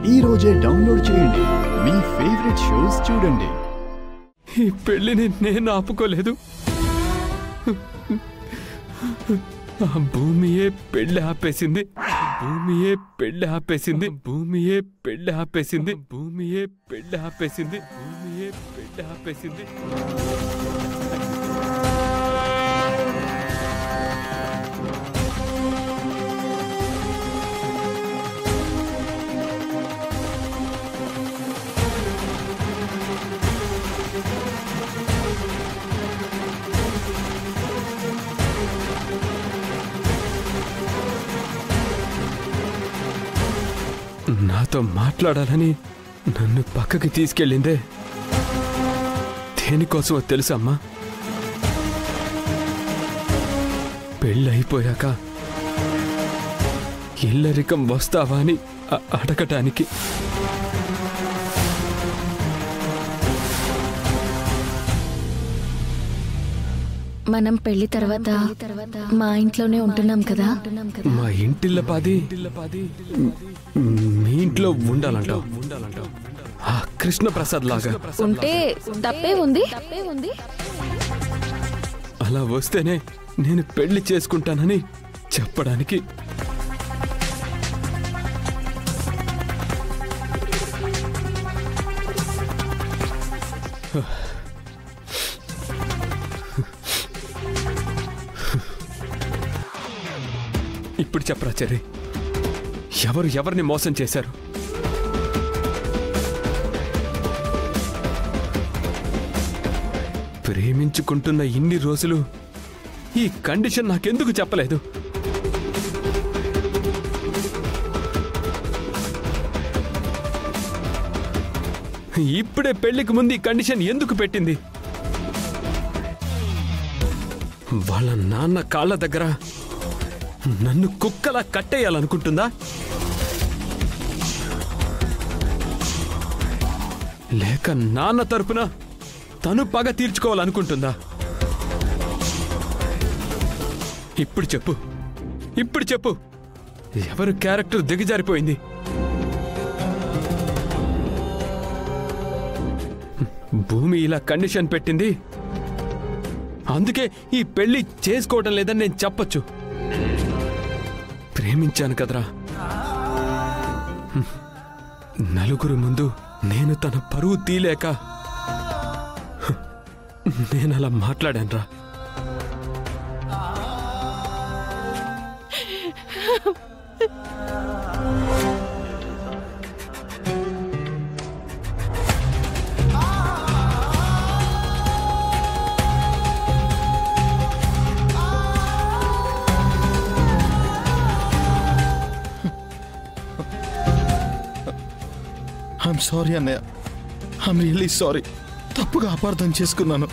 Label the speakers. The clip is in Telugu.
Speaker 1: ఈ రోజే డౌన్లోడ్ చేయండి. మీ ఫేవరెట్ షోస్ చూడండి.
Speaker 2: ఈ పెళ్లిని నేను ఆపుకోలేదు. ఆ భూమియే పెళ్లి ఆపేసింది. భూమియే పెళ్లి ఆపేసింది. భూమియే పెళ్లి ఆపేసింది. భూమియే పెళ్లి ఆపేసింది. భూమియే పెళ్లి ఆపేసింది. నాతో మాట్లాడాలని నన్ను పక్కకి తీసుకెళ్ళిందే దేనికోసమో తెలుసమ్మా? పెళ్ళైపోయాక ఇల్లరికం వస్తావా అని అడగటానికి.
Speaker 3: మనం పెళ్లి తర్వాత మా ఇంట్లోనే ఉంటున్నాం కదా.
Speaker 2: మా ఇంటిల్ల పాది మీ ఇంట్లో ఉండాలంటావు? ఆ కృష్ణప్రసాద్ లాగా
Speaker 3: ఉంటే తప్పే ఉంది.
Speaker 2: అలా వస్తేనే నేను పెళ్లి చేసుకుంటానని చెప్పడానికి. ఇప్పుడు చెప్పరా చెర్రీ, ఎవరిని మోసం చేశారు? ప్రేమించుకుంటున్న ఇన్ని రోజులు ఈ కండిషన్ నాకెందుకు చెప్పలేదు? ఇప్పుడే పెళ్లికి ముందు ఈ కండిషన్ ఎందుకు పెట్టింది? వాళ్ళ నాన్న కాళ్ళ దగ్గర నన్ను కుక్కలా కట్టేయాలనుకుంటుందా? లేక నాన్న తరపున తను పగ తీర్చుకోవాలనుకుంటుందా? ఇప్పుడు చెప్పు, ఎవరు క్యారెక్టర్ దిగజారిపోయింది? భూమి ఇలా కండిషన్ పెట్టింది, అందుకే ఈ పెళ్లి చేసుకోవడం లేదని నేను చెప్పొచ్చు. ప్రేమించాను కదరా, నలుగురు ముందు నేను తన పరువు తీలేక నేనలా మాట్లాడానురా.
Speaker 4: ఐఎమ్ సారీ అన్నయ్య, ఐఎమ్ రియల్లీ సారీ. తప్పుగా అపార్థం చేసుకున్నాను.